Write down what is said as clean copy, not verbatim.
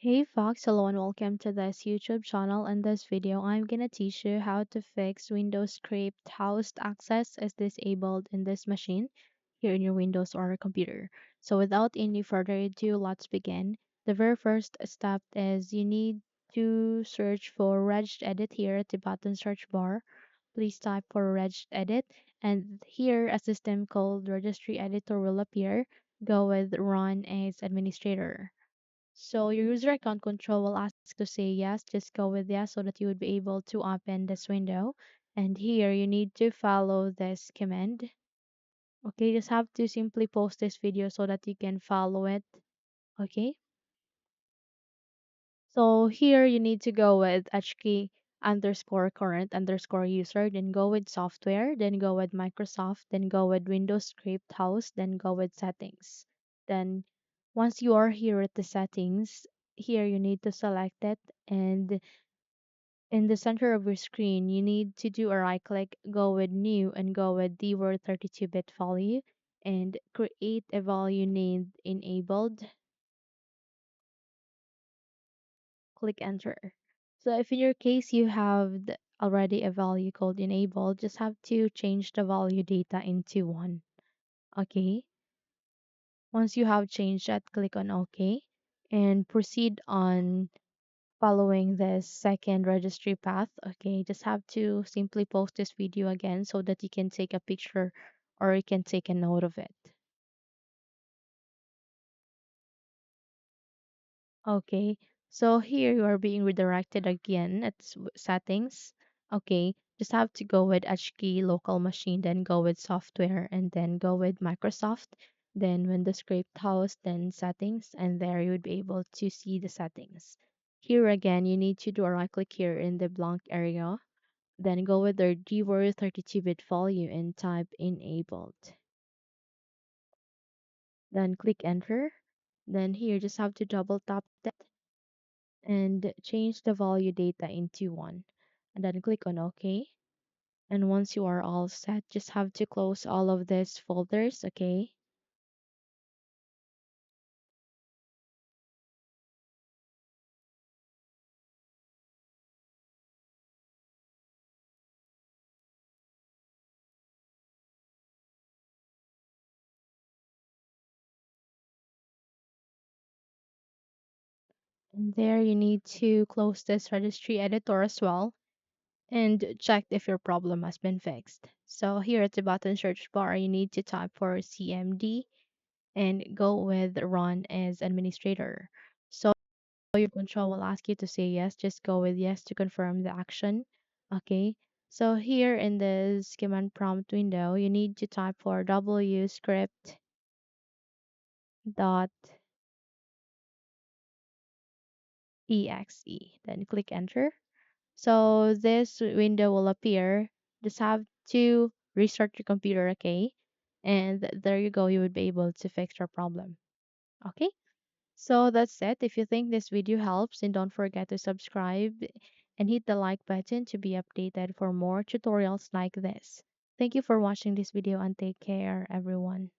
Hey Fox, hello and welcome to this YouTube channel. In this video, I'm gonna teach you how to fix Windows script host access is disabled in this machine here in your Windows or computer. So without any further ado, let's begin. The very first step is you need to search for regedit here at the bottom search bar. Please type for regedit and here a system called registry editor will appear. Go with run as administrator. So your user account control will ask to say yes, just go with yes so that you would be able to open this window. And here you need to follow this command. Okay, just have to simply post this video so that you can follow it. Okay, so here you need to go with hk underscore current underscore user, then go with software, then go with Microsoft, then go with Windows script host, then go with settings. Then once you are here at the settings, here you need to select it and in the center of your screen, you need to do a right click, go with new, and go with the word 32-bit value and create a value named enabled. Click enter. So if in your case you have already a value called enabled, just have to change the value data into 1. Okay. Once you have changed that, click on OK and proceed on following this second registry path. Okay, just have to simply post this video again so that you can take a picture or you can take a note of it. Okay, so here you are being redirected again at settings. Okay, just have to go with HKey local machine, then go with software, and then go with Microsoft, then Windows script host, then settings, and there you would be able to see the settings. Here again, you need to do a right click here in the blank area. Then go with their keyword 32-bit value and type enabled. Then click enter. Then here just have to double tap that and change the value data into 1. And then click on OK. And once you are all set, just have to close all of these folders, okay? And there you need to close this registry editor as well and check if your problem has been fixed. So here at the bottom search bar, you need to type for CMD and go with run as administrator. So your control will ask you to say yes, just go with yes to confirm the action. Okay. So here in this command prompt window, you need to type for w script dot exe, then click enter. So this window will appear. Just have to restart your computer, okay? And there you go, you would be able to fix your problem. Okay? So that's it. If you think this video helps, then don't forget to subscribe and hit the like button to be updated for more tutorials like this. Thank you for watching this video and take care, everyone.